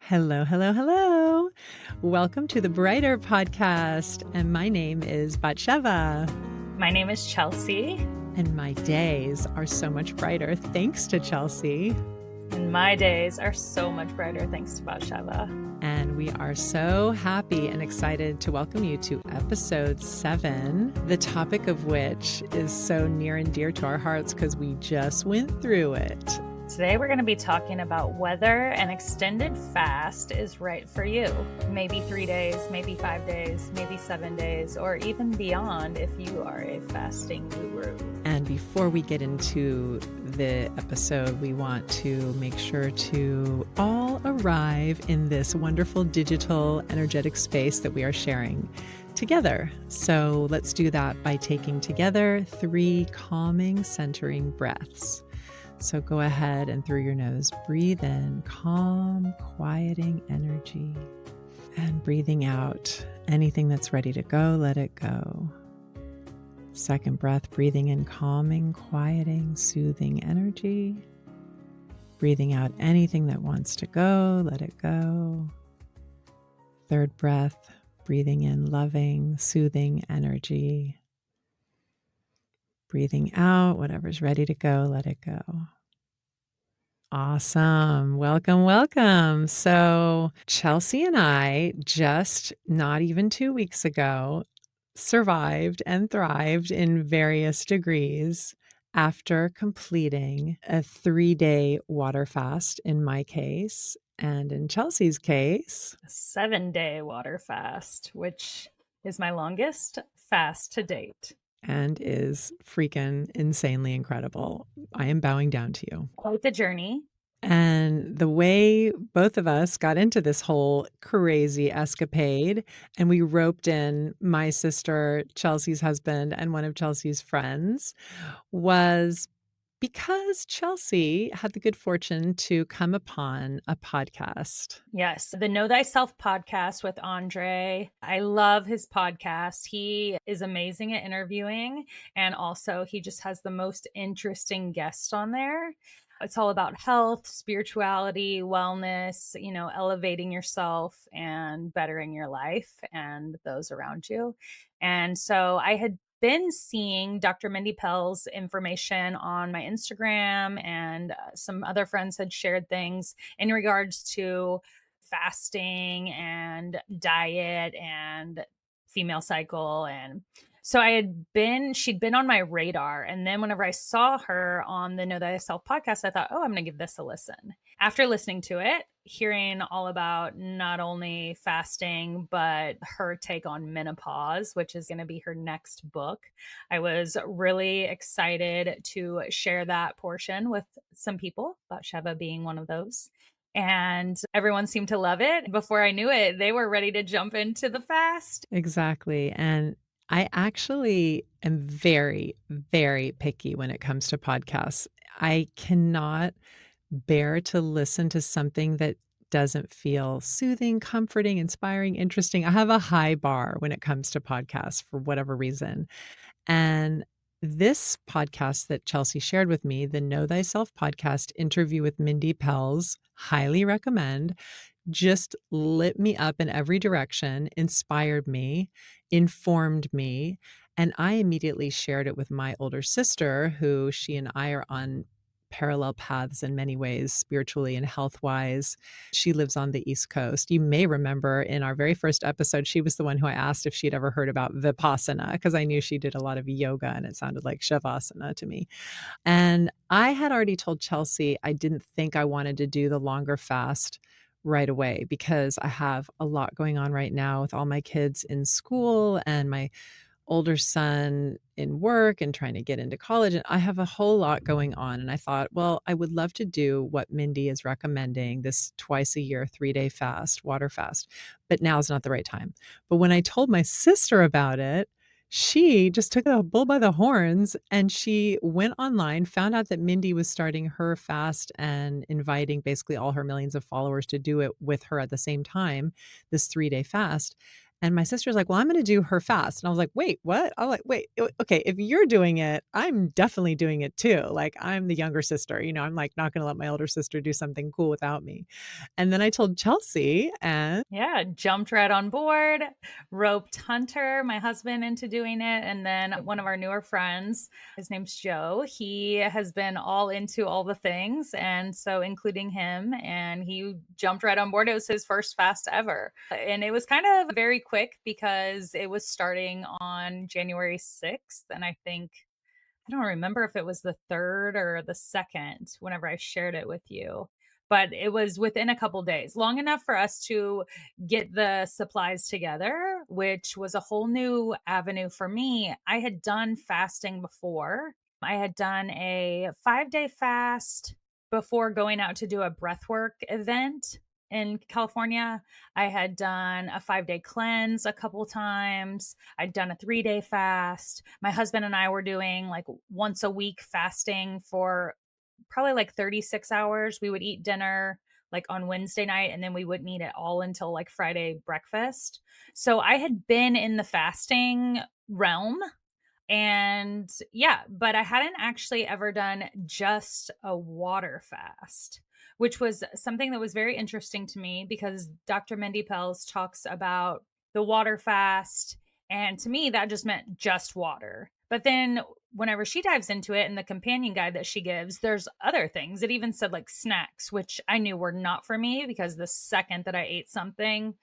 Hello, hello, hello. Welcome to the Brighter Podcast. And my name is Batsheva. My name is Chelsea. And my days are so much brighter thanks to Chelsea. And my days are so much brighter thanks to Batsheva. And we are so happy and excited to welcome you to episode 7, the topic of which is so near and dear to our hearts because we just went through it. Today we're going to be talking about whether an extended fast is right for you. Maybe 3 days, maybe 5 days, maybe 7 days, or even beyond if you are a fasting guru. And before we get into the episode, we want to make sure to all arrive in this wonderful digital energetic space that we are sharing together. So let's do that by taking together 3 calming, centering breaths. So go ahead and through your nose, breathe in calm, quieting energy, and breathing out anything that's ready to go, let it go. Second breath, breathing in calming, quieting, soothing energy. Breathing out anything that wants to go, let it go. Third breath, breathing in loving, soothing energy. Breathing out whatever's ready to go, let it go. Awesome. Welcome, welcome. So Chelsea and I just not even 2 weeks ago survived and thrived in various degrees after completing a 3-day water fast in my case, and in Chelsea's case, A 7-day water fast, which is my longest fast to date. And is freaking insanely incredible. I am bowing down to you. Quite the journey. And the way both of us got into this whole crazy escapade, and we roped in my sister, Chelsea's husband, and one of Chelsea's friends, was because Chelsea had the good fortune to come upon a podcast. Yes, the Know Thyself podcast with Andre. I love his podcast. He is amazing at interviewing, and also he just has the most interesting guests on there. It's all about health, spirituality, wellness, elevating yourself and bettering your life and those around you. And so I had been seeing Dr. Mindy Pell's information on my Instagram, and some other friends had shared things in regards to fasting and diet and female cycle. And so she'd been on my radar. And then whenever I saw her on the Know Thyself podcast, I thought, oh, I'm going to give this a listen. After listening to it, hearing all about not only fasting, but her take on menopause, which is going to be her next book, I was really excited to share that portion with some people, Batsheva being one of those. And everyone seemed to love it. Before I knew it, they were ready to jump into the fast. Exactly. And I actually am very, very picky when it comes to podcasts. I cannot bear to listen to something that doesn't feel soothing, comforting, inspiring, interesting. I have a high bar when it comes to podcasts for whatever reason. And this podcast that Chelsea shared with me, the Know Thyself podcast interview with Mindy Pels, highly recommend, just lit me up in every direction, inspired me, informed me. And I immediately shared it with my older sister, who she and I are on parallel paths in many ways, spiritually and health-wise. She lives on the East Coast. You may remember in our very first episode, she was the one who I asked if she'd ever heard about Vipassana, because I knew she did a lot of yoga and it sounded like Shavasana to me. And I had already told Chelsea I didn't think I wanted to do the longer fast right away because I have a lot going on right now with all my kids in school and my older son in work and trying to get into college. And I have a whole lot going on. And I thought, well, I would love to do what Mindy is recommending, this twice a year, 3-day fast, water fast, but now's not the right time. But when I told my sister about it, she just took the bull by the horns and she went online, found out that Mindy was starting her fast and inviting basically all her millions of followers to do it with her at the same time, this 3-day fast. And my sister's like, "Well, I'm gonna do her fast." And I was like, "Wait, what?" I'm like, "Wait, okay, if you're doing it, I'm definitely doing it too." Like, I'm the younger sister, I'm, like, not gonna let my older sister do something cool without me. And then I told Chelsea, and Yeah, jumped right on board, roped Hunter, my husband, into doing it. And then one of our newer friends, his name's Joe, he has been all into all the things. And so, including him, and he jumped right on board. It was his first fast ever. And it was kind of very quick because it was starting on January 6th. And I don't remember if it was the 3rd or the 2nd whenever I shared it with you, but it was within a couple days, long enough for us to get the supplies together, which was a whole new avenue for me. I had done fasting before. I had done a 5-day fast before going out to do a breathwork event in California. I had done a 5-day cleanse a couple times. I'd done a 3-day fast. My husband and I were doing like once a week fasting for probably like 36 hours. We would eat dinner like on Wednesday night, and then we wouldn't eat it all until like Friday breakfast. So I had been in the fasting realm, and yeah, but I hadn't actually ever done just a water fast, which was something that was very interesting to me because Dr. Mindy Pels talks about the water fast. And to me, that just meant just water. But then whenever she dives into it in the companion guide that she gives, there's other things. It even said like snacks, which I knew were not for me because the second that I ate something,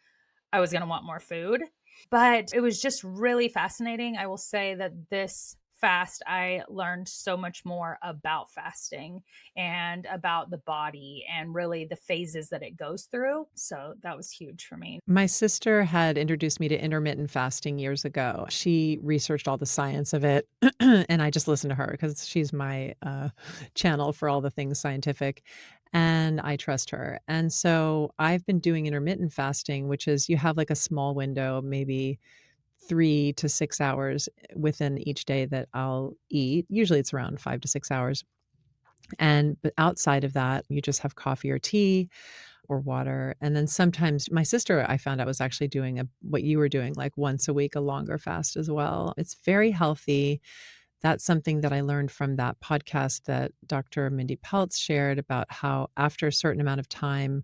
I was going to want more food. But it was just really fascinating. I will say that this fast, I learned so much more about fasting and about the body and really the phases that it goes through. So that was huge for me. my sister had introduced me to intermittent fasting years ago. She researched all the science of it, and I just listened to her because she's my, channel for all the things scientific, and I trust her. And so I've been doing intermittent fasting, which is you have, like, a small window, maybe 3 to 6 hours within each day that I'll eat. Usually, it's around 5 to 6 hours, and but outside of that, you just have coffee or tea or water. And then sometimes my sister, I found out, was actually doing what you were doing, like once a week, a longer fast as well. It's very healthy. That's something that I learned from that podcast that Dr. Mindy Peltz shared about how after a certain amount of time,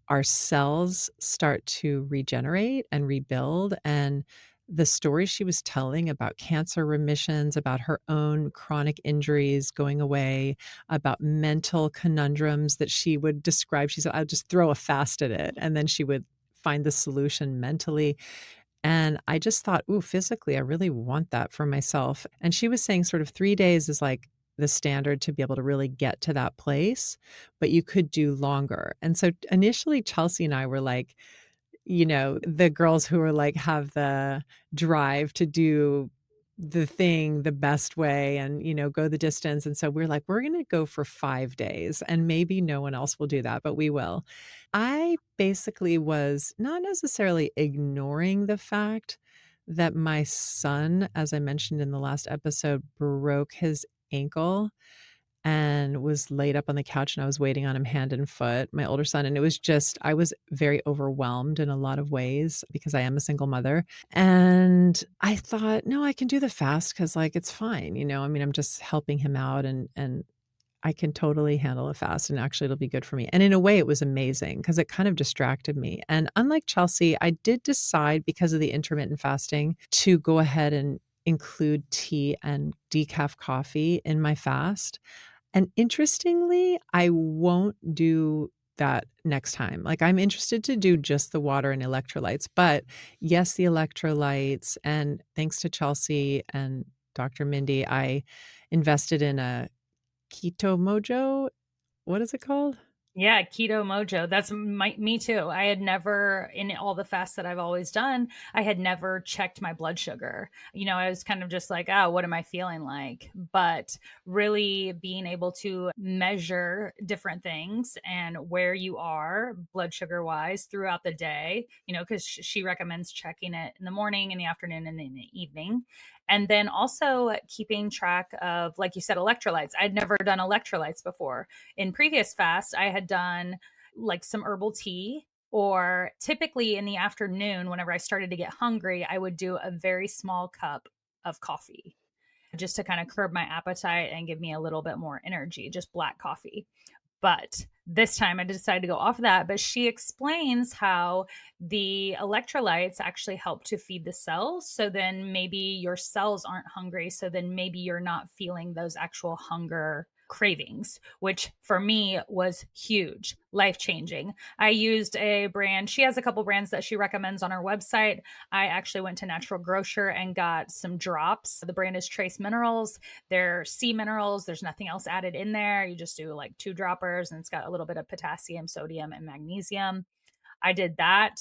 our cells start to regenerate and rebuild. And the stories she was telling about cancer remissions, about her own chronic injuries going away, about mental conundrums that she would describe. She said, "I'll just throw a fast at it." And then she would find the solution mentally. And I just thought, ooh, physically, I really want that for myself. And she was saying sort of 3 days is like the standard to be able to really get to that place, but you could do longer. And so initially, Chelsea and I were like, the girls who are like have the drive to do the thing the best way and, go the distance. And so we're like, we're going to go for 5 days and maybe no one else will do that, but we will. I basically was not necessarily ignoring the fact that my son, as I mentioned in the last episode, broke his ankle and was laid up on the couch, and I was waiting on him hand and foot, my older son, and it was just I was very overwhelmed in a lot of ways because I am a single mother, and I thought, "No, I can do the fast because like, it's fine," I mean, I'm just helping him out and I can totally handle a fast, and actually it'll be good for me, and in a way, it was amazing because it kind of distracted me, and unlike Chelsea, I did decide because of the intermittent fasting to go ahead and include tea and decaf coffee in my fast. And interestingly, I won't do that next time. Like, I'm interested to do just the water and electrolytes, but yes, the electrolytes, and thanks to Chelsea and Dr. Mindy, I invested in a keto mojo. What is it called? Yeah, keto mojo. That's me too. I had never, in all the fasts that I've always done, I had never checked my blood sugar. I was kind of just like, oh, what am I feeling like? But really being able to measure different things and where you are blood sugar wise throughout the day, because she recommends checking it in the morning, in the afternoon, and in the evening. And then also keeping track of, like you said, electrolytes. I'd never done electrolytes before. In previous fasts, I had done like some herbal tea Or typically in the afternoon, whenever I started to get hungry, I would do a very small cup of coffee just to kind of curb my appetite and give me a little bit more energy, just black coffee. But this time I decided to go off of that. But she explains how the electrolytes actually help to feed the cells. So then maybe your cells aren't hungry. So then maybe you're not feeling those actual hunger cravings, which for me was huge, life changing. I used a brand. She has a couple brands that she recommends on her website. I actually went to Natural Grocer and got some drops. The brand is Trace Minerals. They're sea minerals. There's nothing else added in there. You just do like two droppers, and it's got a little bit of potassium, sodium, and magnesium. I did that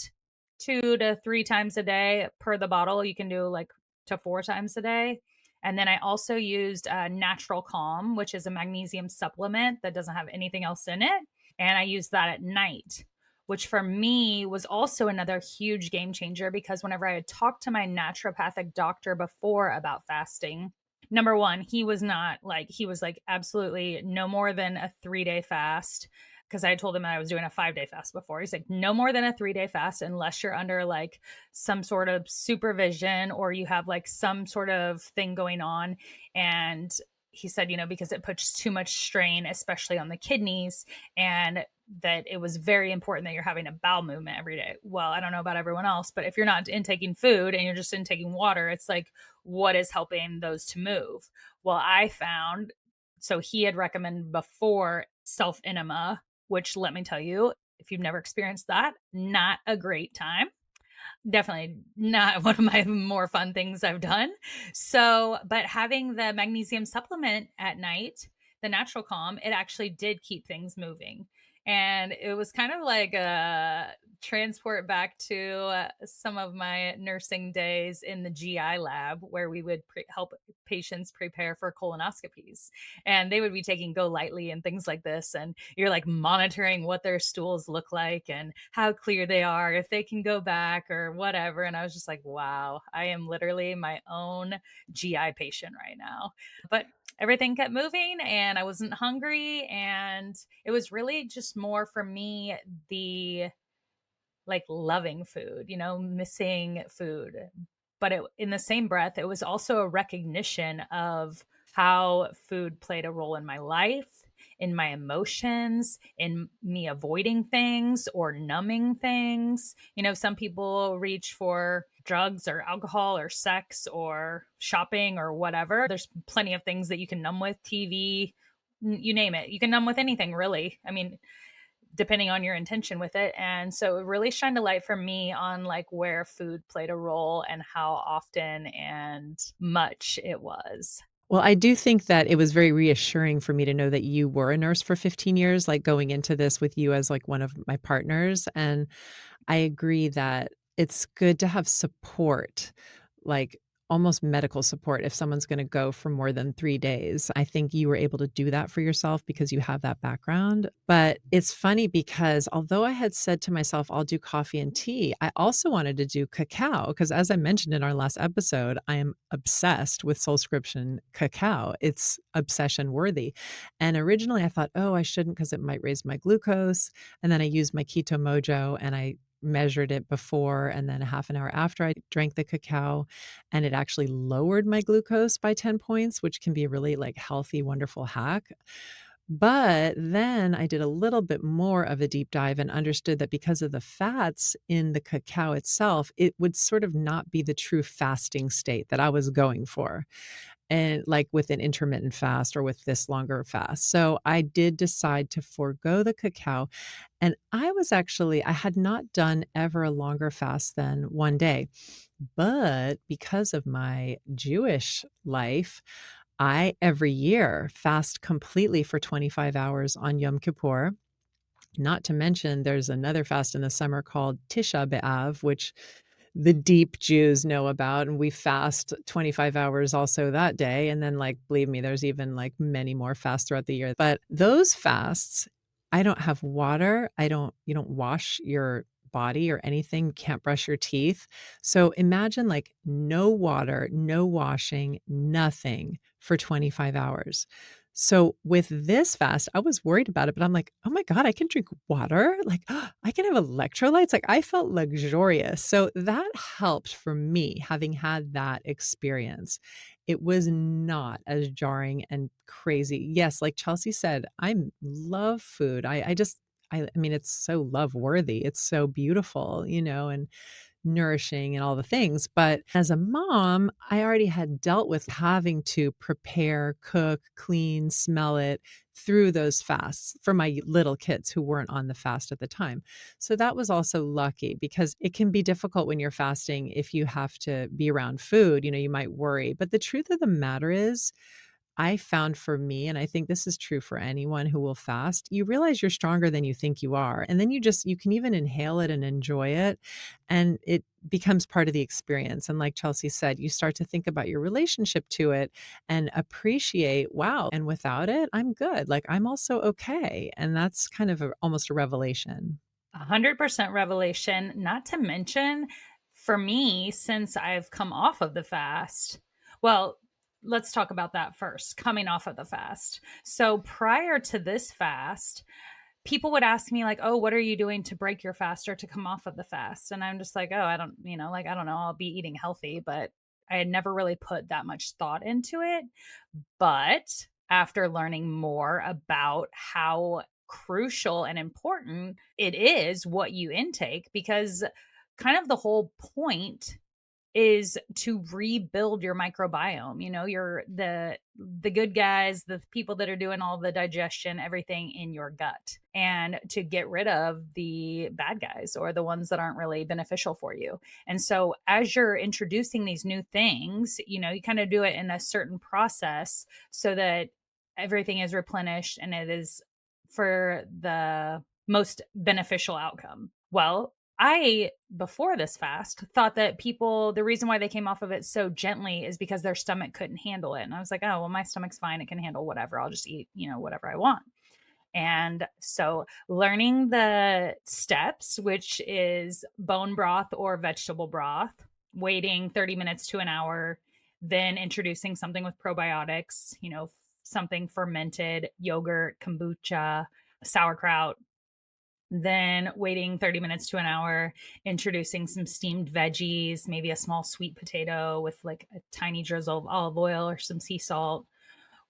2 to 3 times a day per the bottle. You can do like to 4 times a day. And then I also used Natural Calm, which is a magnesium supplement that doesn't have anything else in it. And I used that at night, which for me was also another huge game changer because whenever I had talked to my naturopathic doctor before about fasting, number one, he was like, absolutely no more than a 3 day fast. Because I told him I was doing a 5 day fast before. He's like, no more than a 3 day fast unless you're under like some sort of supervision or you have like some sort of thing going on. And he said, because it puts too much strain, especially on the kidneys, and that it was very important that you're having a bowel movement every day. Well, I don't know about everyone else, but if you're not intaking food and you're just intaking water, it's like, what is helping those to move? Well, I found, so he had recommended before self enema, which let me tell you, if you've never experienced that, not a great time. Definitely not one of my more fun things I've done. So, but having the magnesium supplement at night, the Natural Calm, it actually did keep things moving. And it was kind of like a transport back to some of my nursing days in the GI lab where we would help patients prepare for colonoscopies. And they would be taking Go Lightly and things like this. And you're like monitoring what their stools look like and how clear they are, if they can go back or whatever. And I was just like, wow, I am literally my own GI patient right now. But everything kept moving and I wasn't hungry. And it was really just more for me, the like loving food, missing food. But in the same breath, it was also a recognition of how food played a role in my life, in my emotions, in me avoiding things or numbing things. Some people reach for drugs or alcohol or sex or shopping or whatever. There's plenty of things that you can numb with, TV, you name it. You can numb with anything, really. I mean, depending on your intention with it. And so it really shined a light for me on like where food played a role and how often and much it was. Well, I do think that it was very reassuring for me to know that you were a nurse for 15 years, like, going into this with you as, like, one of my partners, and I agree that it's good to have support, like almost medical support if someone's gonna go for more than 3 days. I think you were able to do that for yourself because you have that background. But it's funny because although I had said to myself, "I'll do coffee and tea," I also wanted to do cacao because as I mentioned in our last episode, I am obsessed with Soulscription cacao. It's obsession worthy. And originally I thought, "Oh, I shouldn't because it might raise my glucose." And then I used my keto mojo and I measured it before and then a half an hour after I drank the cacao, and it actually lowered my glucose by 10 points, which can be a really, like, healthy, wonderful hack. But then I did a little bit more of a deep dive and understood that because of the fats in the cacao itself, it would sort of not be the true fasting state that I was going for, and like with an intermittent fast or with this longer fast. So I did decide to forego the cacao. And I had not done ever a longer fast than 1 day. But because of my Jewish life, I every year fast completely for 25 hours on Yom Kippur. Not to mention, there's another fast in the summer called Tisha B'Av, which the deep Jews know about, and we fast 25 hours also that day, and then, like, believe me, there's even, like, many more fasts throughout the year, but those fasts, I don't have water, you don't wash your body or anything, you can't brush your teeth, so imagine, like, no water, no washing, nothing for 25 hours. So with this fast, I was worried about it, but I'm like, "Oh my god, I can drink water? Like, I can have electrolytes?" Like, I felt luxurious. So that helped for me having had that experience. It was not as jarring and crazy. Yes, like Chelsea said, I love food. I just I mean, it's so love worthy. It's so beautiful, and nourishing and all the things. But as a mom, I already had dealt with having to prepare, cook, clean, smell it through those fasts for my little kids who weren't on the fast at the time. So that was also lucky because it can be difficult when you're fasting if you have to be around food, you might worry. But the truth of the matter is, I found for me, and I think this is true for anyone who will fast, you realize you're stronger than you think you are. And then you can even inhale it and enjoy it. And it becomes part of the experience. And like Chelsea said, you start to think about your relationship to it and appreciate, wow, and without it, I'm good. Like I'm also okay. And that's kind of almost a revelation. 100% revelation, not to mention for me, since I've come off of the fast. Well, let's talk about that first, coming off of the fast. So prior to this fast, people would ask me like, "Oh, what are you doing to break your fast or to come off of the fast?" And I'm just like, "Oh, I don't, like I don't know, I'll be eating healthy," but I had never really put that much thought into it. But after learning more about how crucial and important it is what you intake, because kind of the whole point is to rebuild your microbiome. You're the good guys, the people that are doing all the digestion, everything in your gut, and to get rid of the bad guys or the ones that aren't really beneficial for you. And so as you're introducing these new things, you kind of do it in a certain process so that everything is replenished and it is for the most beneficial outcome. Well, I, before this fast, thought that people, the reason why they came off of it so gently is because their stomach couldn't handle it. And I was like, oh, well, my stomach's fine. It can handle whatever. I'll just eat, whatever I want. And so learning the steps, which is bone broth or vegetable broth, waiting 30 minutes to an hour, then introducing something with probiotics, something fermented, yogurt, kombucha, sauerkraut, then waiting 30 minutes to an hour, introducing some steamed veggies, maybe a small sweet potato with like a tiny drizzle of olive oil or some sea salt,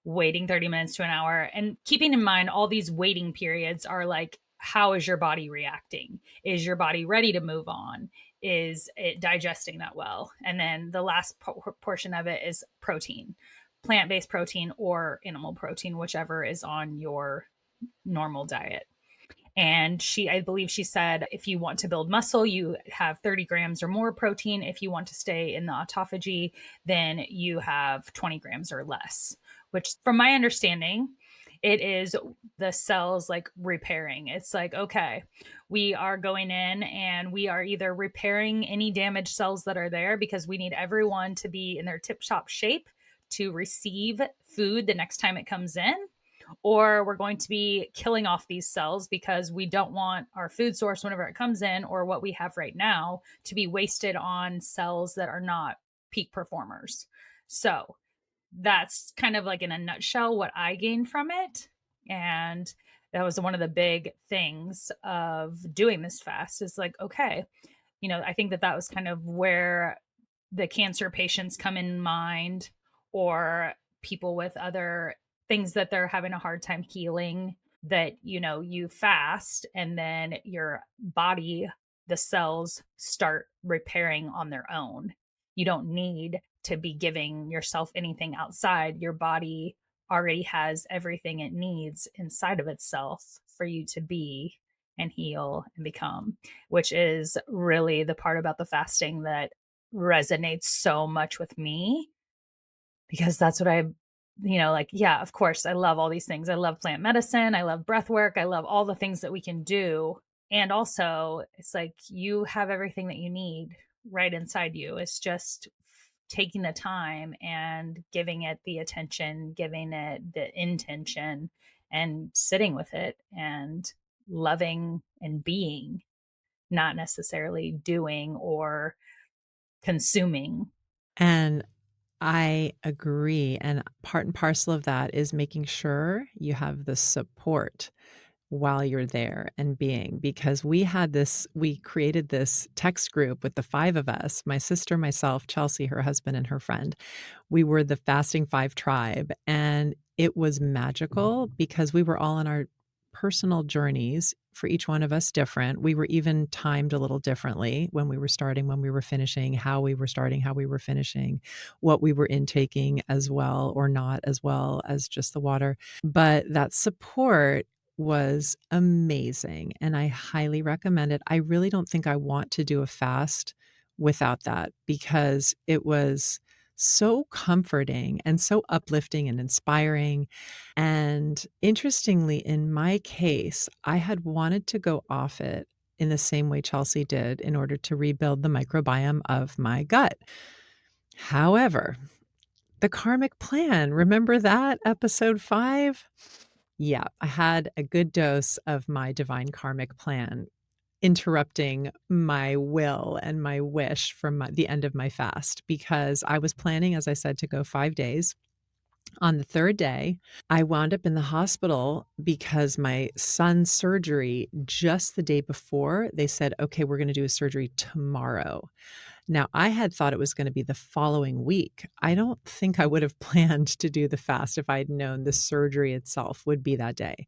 waiting 30 minutes to an hour. And keeping in mind, all these waiting periods are like, how is your body reacting? Is your body ready to move on? Is it digesting that well? And then the last portion of it is protein, plant based protein or animal protein, whichever is on your normal diet. And I believe she said, if you want to build muscle, you have 30 grams or more protein. If you want to stay in the autophagy, then you have 20 grams or less, which, from my understanding, it is the cells like repairing. It's like, okay, we are going in and we are either repairing any damaged cells that are there because we need everyone to be in their tip top shape to receive food the next time it comes in, or we're going to be killing off these cells because we don't want our food source whenever it comes in or what we have right now to be wasted on cells that are not peak performers. So that's kind of like in a nutshell what I gained from it. And that was one of the big things of doing this fast is like, okay, I think that was kind of where the cancer patients come in mind, or people with other things that they're having a hard time healing, that you fast and then your body, the cells start repairing on their own. You don't need to be giving yourself anything outside. Your body already has everything it needs inside of itself for you to be and heal and become, which is really the part about the fasting that resonates so much with me, because that's what like, yeah, of course, I love all these things. I love plant medicine. I love breath work. I love all the things that we can do. And also, it's like you have everything that you need right inside you. It's just taking the time and giving it the attention, giving it the intention, and sitting with it and loving and being, not necessarily doing or consuming. And I agree, and part and parcel of that is making sure you have the support while you're there and being because we created this text group with the 5 of us, my sister, myself, Chelsea, her husband, and her friend. We were the Fasting 5 tribe, and it was magical because we were all on our personal journeys, for each one of us different. We were even timed a little differently when we were starting, when we were finishing, how we were starting, how we were finishing, what we were intaking as well or not as well as just the water. But that support was amazing, and I highly recommend it. I really don't think I want to do a fast without that because it was so comforting and so uplifting and inspiring. And interestingly, in my case, I had wanted to go off it in the same way Chelsea did in order to rebuild the microbiome of my gut. However, the karmic plan, remember that episode 5? Yeah, I had a good dose of my divine karmic plan interrupting my will and my wish from the end of my fast because I was planning, as I said, to go 5 days. On the 3rd day, I wound up in the hospital because my son's surgery just the day before, they said, "Okay, we're gonna do a surgery tomorrow." Now, I had thought it was gonna be the following week. I don't think I would have planned to do the fast if I'd known the surgery itself would be that day.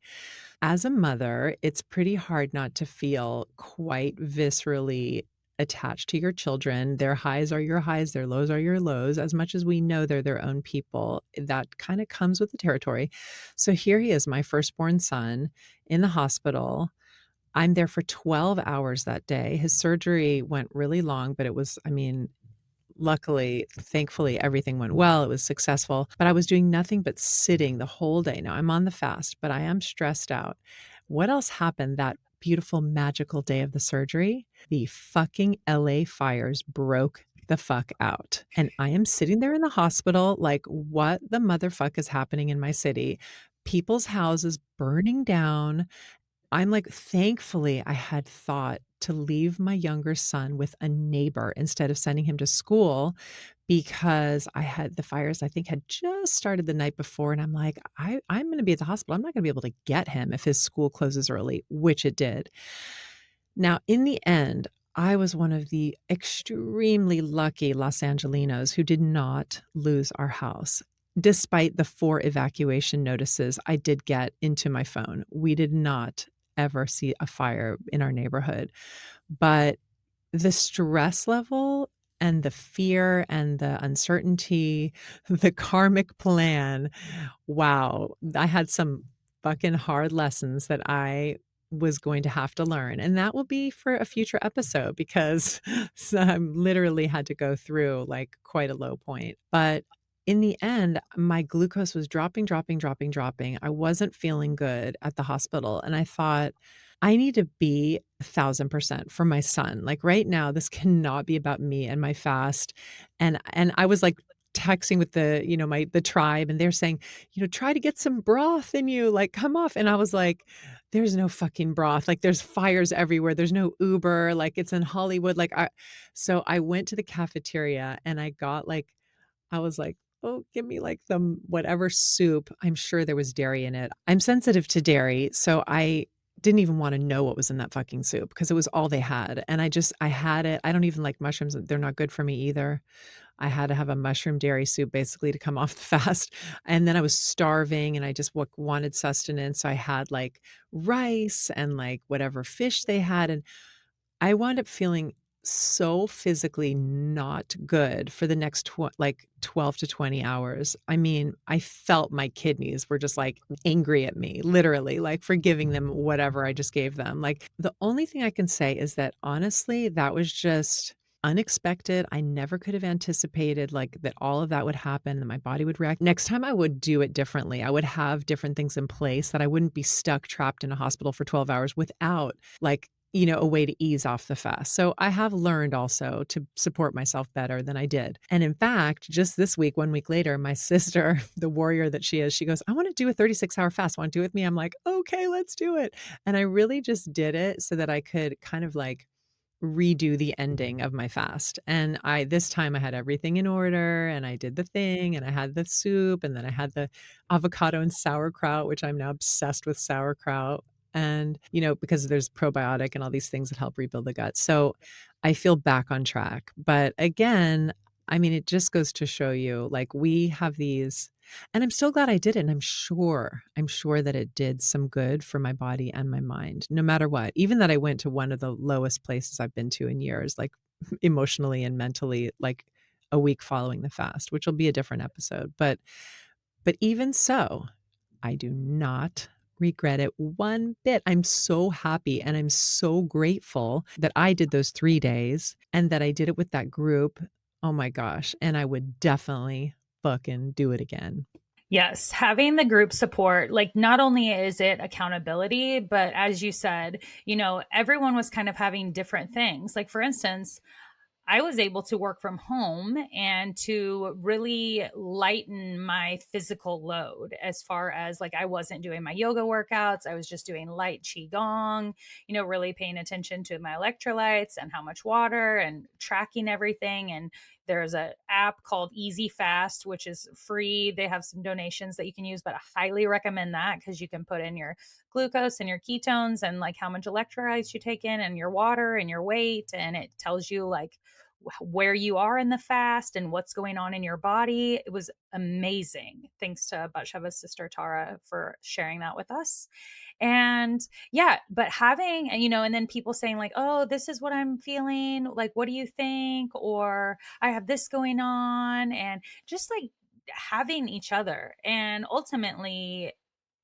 As a mother, it's pretty hard not to feel quite viscerally attached to your children. Their highs are your highs, their lows are your lows. As much as we know they're their own people, that kind of comes with the territory. So here he is, my firstborn son, in the hospital. I'm there for 12 hours that day. His surgery went really long, but it was, I mean, luckily, thankfully, everything went well. It was successful, but I was doing nothing but sitting the whole day. Now I'm on the fast, but I am stressed out. What else happened that beautiful, magical day of the surgery? The fucking LA fires broke the fuck out. And I am sitting there in the hospital, like, what the motherfuck is happening in my city? People's houses burning down. I'm like, thankfully, I had thought to leave my younger son with a neighbor instead of sending him to school because I had the fires, I think, had just started the night before. And I'm like, I'm going to be at the hospital. I'm not going to be able to get him if his school closes early, which it did. Now, in the end, I was one of the extremely lucky Los Angelenos who did not lose our house. Despite the 4 evacuation notices I did get into my phone, we did not ever see a fire in our neighborhood. But the stress level and the fear and the uncertainty, the karmic plan, wow, I had some fucking hard lessons that I was going to have to learn. And that will be for a future episode because I literally had to go through like quite a low point. But in the end, my glucose was dropping, dropping, dropping, dropping. I wasn't feeling good at the hospital. And I thought, I need to be 1,000% for my son. Like right now, this cannot be about me and my fast. And I was like texting with the, the tribe, and they're saying, try to get some broth in you, like come off. And I was like, there's no fucking broth. Like there's fires everywhere. There's no Uber. Like it's in Hollywood. So I went to the cafeteria and I was like, "Oh, give me like the whatever soup." I'm sure there was dairy in it. I'm sensitive to dairy, so I didn't even wanna know what was in that fucking soup because it was all they had, and I had it. I don't even like mushrooms, they're not good for me either. I had to have a mushroom dairy soup basically to come off the fast, and then I was starving and I just wanted sustenance, so I had, like, rice and, like, whatever fish they had, and I wound up feeling so physically not good for the next 12 to 20 hours. I mean, I felt my kidneys were just like angry at me, literally, like for giving them whatever I just gave them. Like the only thing I can say is that honestly, that was just unexpected. I never could have anticipated like that all of that would happen and my body would react. Next time I would do it differently. I would have different things in place that I wouldn't be stuck trapped in a hospital for 12 hours without like a way to ease off the fast. So I have learned also to support myself better than I did. And in fact, just this week, 1 week later, my sister, the warrior that she is, she goes, "I want to do a 36-hour fast. Want to do it with me?" I'm like, "Okay, let's do it." And I really just did it so that I could kind of like redo the ending of my fast. And this time I had everything in order and I did the thing and I had the soup and then I had the avocado and sauerkraut, which I'm now obsessed with sauerkraut. And, because there's probiotic and all these things that help rebuild the gut. So I feel back on track. But again, I mean, it just goes to show you like we have these, and I'm so glad I did it. And I'm sure that it did some good for my body and my mind, no matter what. Even that I went to one of the lowest places I've been to in years, like emotionally and mentally, like a week following the fast, which will be a different episode. But even so, I do not regret it one bit. I'm so happy and I'm so grateful that I did those 3 days and that I did it with that group. Oh my gosh, and I would definitely fucking do it again. Yes, having the group support, like not only is it accountability, but as you said, everyone was kind of having different things. Like, for instance, I was able to work from home and to really lighten my physical load as far as like I wasn't doing my yoga workouts. I was just doing light qigong, really paying attention to my electrolytes and how much water and tracking everything. And there's a app called Easy Fast, which is free. They have some donations that you can use, but I highly recommend that because you can put in your glucose and your ketones and like how much electrolytes you take in and your water and your weight. And it tells you like where you are in the fast and what's going on in your body. It was amazing. Thanks to Batsheva's sister Tara for sharing that with us. And yeah, but having, and then people saying, like, oh, this is what I'm feeling. Like, what do you think? Or I have this going on. And just like having each other. And ultimately,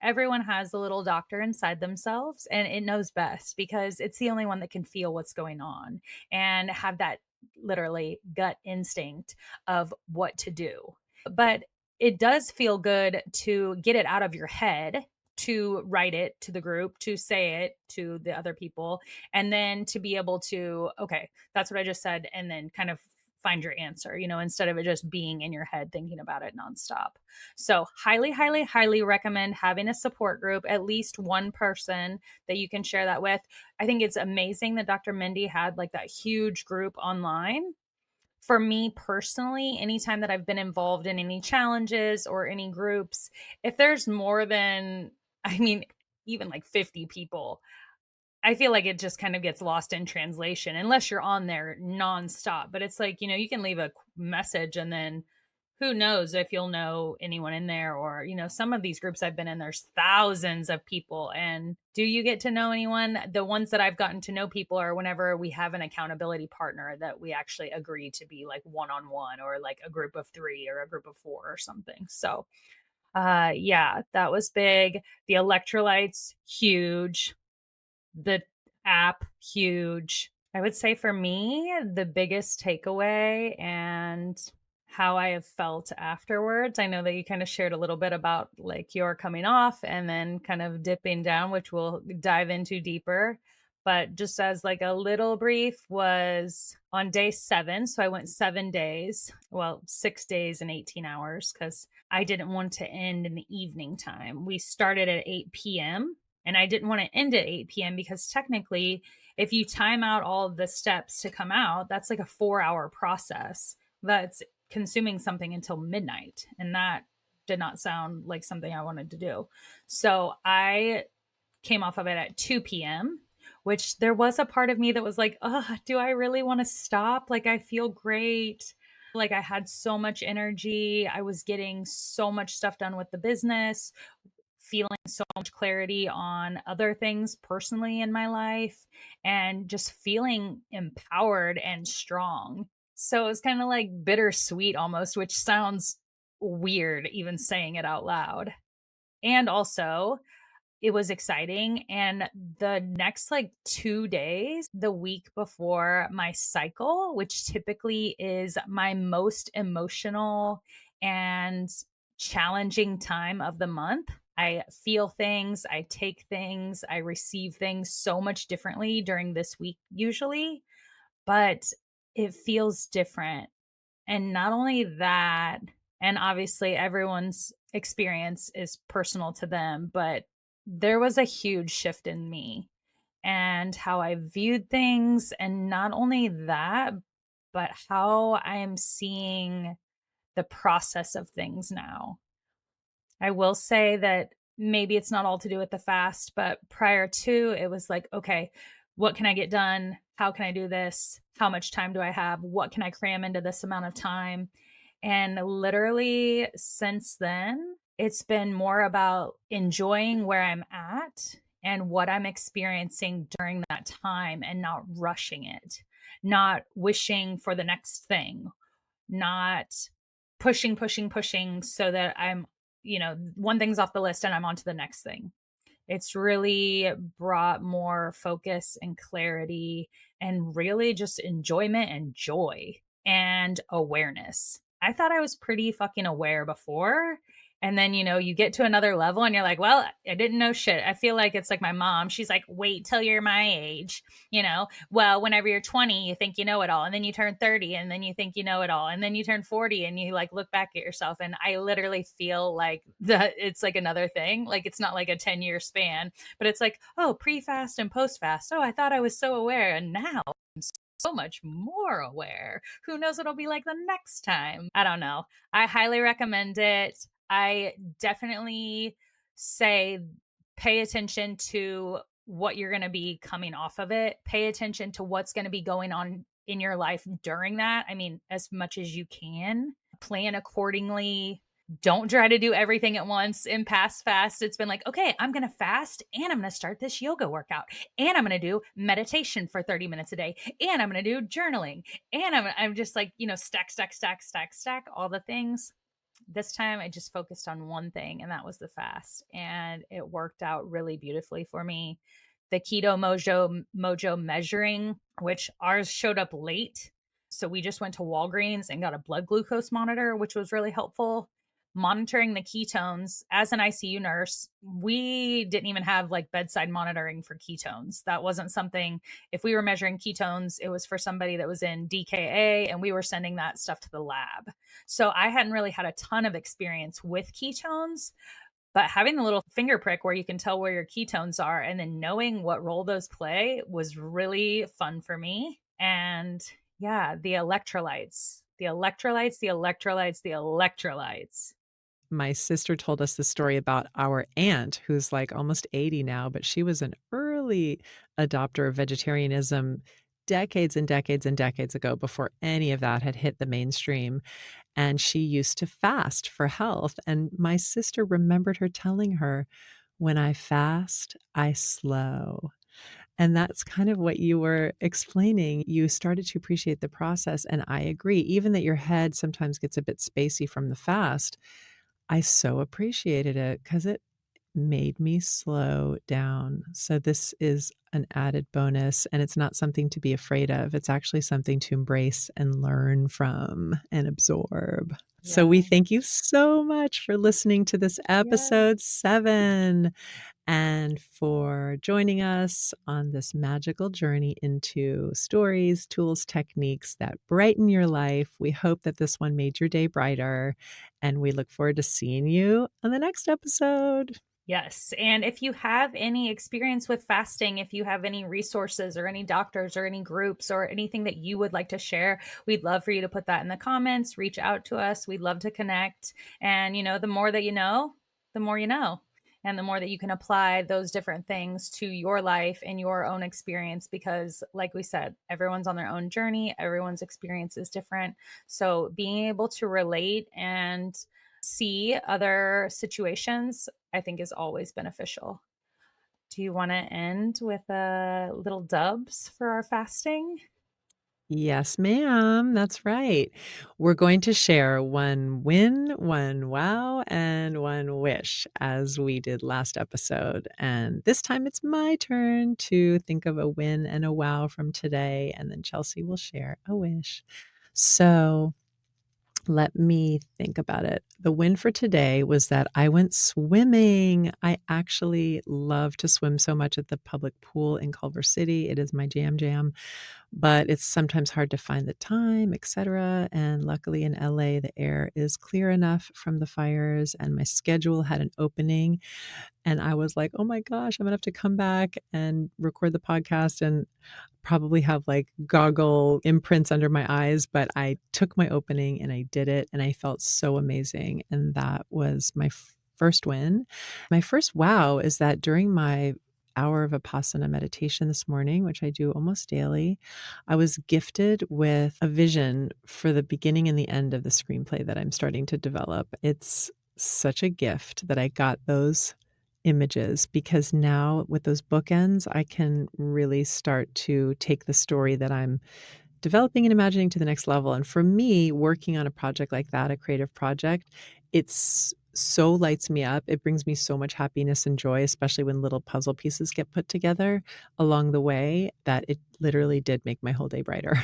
everyone has a little doctor inside themselves and it knows best because it's the only one that can feel what's going on and have that literally gut instinct of what to do. But it does feel good to get it out of your head, to write it to the group, to say it to the other people, and then to be able to, okay, that's what I just said, and then kind of find your answer, instead of it just being in your head thinking about it nonstop. So, highly, highly, highly recommend having a support group, at least one person that you can share that with. I think it's amazing that Dr. Mindy had like that huge group online. For me personally, anytime that I've been involved in any challenges or any groups, if there's more than, I mean, even like 50 people, I feel like it just kind of gets lost in translation unless you're on there nonstop. But it's like, you can leave a message and then who knows if you'll know anyone in there, or some of these groups I've been in, there's thousands of people, and do you get to know anyone? The ones that I've gotten to know people are whenever we have an accountability partner that we actually agree to be like one-on-one, or like a group of 3 or a group of 4 or something. So yeah, that was big. The electrolytes, huge. The app, huge. I would say for me, the biggest takeaway and how I have felt afterwards. I know that you kind of shared a little bit about like your coming off and then kind of dipping down, which we'll dive into deeper. But just as like a little brief, was on day 7. So I went 7 days, well, 6 days and 18 hours because I didn't want to end in the evening time. We started at 8 p.m. and I didn't want to end at 8 p.m. because technically, if you time out all of the steps to come out, that's like a 4-hour process that's consuming something until midnight. And that did not sound like something I wanted to do. So I came off of it at 2 p.m., which there was a part of me that was like, oh, do I really want to stop? Like, I feel great. Like, I had so much energy. I was getting so much stuff done with the business, feeling so much clarity on other things personally in my life, and just feeling empowered and strong. So it's kind of like bittersweet almost, which sounds weird even saying it out loud. And also, it was exciting. And the next like 2 days, the week before my cycle, which typically is my most emotional and challenging time of the month, I feel things, I take things, I receive things so much differently during this week, usually, but it feels different. And not only that, and obviously everyone's experience is personal to them, but there was a huge shift in me. and how I viewed things. And not only that, but how I am seeing the process of things now. I will say that maybe it's not all to do with the fast, but prior to, it was like, okay, what can I get done? How can I do this? How much time do I have? What can I cram into this amount of time? And literally since then, it's been more about enjoying where I'm at and what I'm experiencing during that time and not rushing it, not wishing for the next thing, not pushing so that I'm, one thing's off the list and I'm on to the next thing. It's really brought more focus and clarity and really just enjoyment and joy and awareness. I thought I was pretty fucking aware before. And then, you get to another level and you're like, well, I didn't know shit. I feel like it's like my mom. She's like, wait till you're my age. Well, whenever you're 20, you think you know it all. And then you turn 30 and then you think you know it all. And then you turn 40 and you like look back at yourself. And I literally feel like that it's like another thing. Like it's not like a 10-year span, but it's like, oh, pre fast and post fast. Oh, I thought I was so aware. And now I'm so much more aware. Who knows what it'll be like the next time? I don't know. I highly recommend it. I definitely say pay attention to what you're going to be coming off of it. Pay attention to what's going to be going on in your life during that. I mean, as much as you can, plan accordingly. Don't try to do everything at once. In past fasts, it's been like, okay, I'm going to fast and I'm going to start this yoga workout and I'm going to do meditation for 30 minutes a day and I'm going to do journaling and I'm just like, stack all the things. This time I just focused on one thing, and that was the fast. And it worked out really beautifully for me. The keto mojo measuring, which ours showed up late. So we just went to Walgreens and got a blood glucose monitor, which was really helpful. Monitoring the ketones as an ICU nurse, we didn't even have like bedside monitoring for ketones. That wasn't something, if we were measuring ketones, it was for somebody that was in DKA and we were sending that stuff to the lab. So I hadn't really had a ton of experience with ketones, but having the little finger prick where you can tell where your ketones are and then knowing what role those play was really fun for me. And yeah, the electrolytes, the electrolytes, the electrolytes, the electrolytes. My sister told us the story about our aunt who's like almost 80 now, but she was an early adopter of vegetarianism decades and decades and decades ago before any of that had hit the mainstream. And she used to fast for health. And my sister remembered her telling her, when I fast, I slow. And that's kind of what you were explaining. You started to appreciate the process. And I agree, even that your head sometimes gets a bit spacey from the fast. I so appreciated it because it made me slow down. So this is an added bonus, and it's not something to be afraid of. It's actually something to embrace and learn from and absorb. So we Yeah. thank you so much for listening to this Yeah. episode 7 and for joining us on this magical journey into stories, tools, techniques that brighten your life. We hope that this one made your day brighter, and we look forward to seeing you on the next episode. Yes. And if you have any experience with fasting, if you have any resources or any doctors or any groups or anything that you would like to share, we'd love for you to put that in the comments, reach out to us. We'd love to connect. And, the more that you know, the more you know. And the more that you can apply those different things to your life and your own experience, because, like we said, everyone's on their own journey, everyone's experience is different. So, being able to relate and see other situations, I think is always beneficial. Do you want to end with a little dubs for our fasting? Yes, ma'am. That's right. We're going to share one win, one wow, and one wish as we did last episode. And this time it's my turn to think of a win and a wow from today. And then Chelsea will share a wish. So let me think about it. The win for today was that I went swimming. I actually love to swim so much at the public pool in Culver City. It is my jam, but it's sometimes hard to find the time, etc. And luckily in LA, the air is clear enough from the fires, and my schedule had an opening. And I was like, oh my gosh, I'm gonna have to come back and record the podcast and probably have like goggle imprints under my eyes. But I took my opening and I did it and I felt so amazing. And that was my first win. My first wow is that during my hour of Vipassana meditation this morning, which I do almost daily, I was gifted with a vision for the beginning and the end of the screenplay that I'm starting to develop. It's such a gift that I got those images because now with those bookends, I can really start to take the story that I'm developing and imagining to the next level. And for me, working on a project like that, a creative project, it's so lights me up. It brings me so much happiness and joy, especially when little puzzle pieces get put together along the way, that it literally did make my whole day brighter.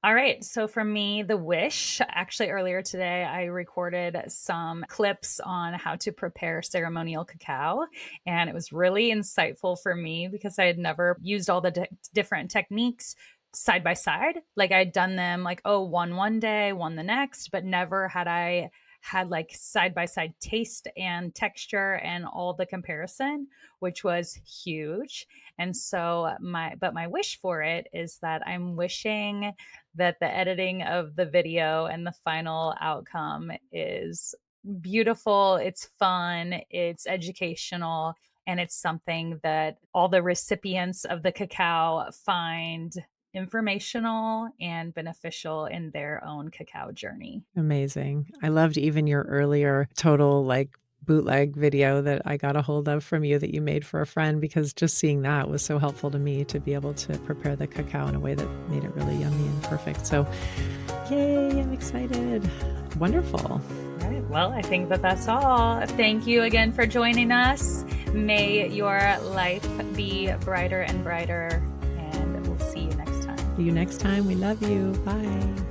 All right. So for me, the wish, actually earlier today, I recorded some clips on how to prepare ceremonial cacao. And it was really insightful for me because I had never used all the different techniques side by side. Like I'd done them like, oh, one day, one the next, but never had I had like side by side taste and texture and all the comparison, which was huge. And so my wish for it is that I'm wishing that the editing of the video and the final outcome is beautiful, it's fun, it's educational, and it's something that all the recipients of the cacao find informational and beneficial in their own cacao journey. Amazing. I loved even your earlier total like bootleg video that I got a hold of from you that you made for a friend, because just seeing that was so helpful to me to be able to prepare the cacao in a way that made it really yummy and perfect. So, yay, I'm excited. Wonderful. All right. Well, I think that that's all. Thank you again for joining us. May your life be brighter and brighter, and we'll see you next time. See you next time. We love you. Bye.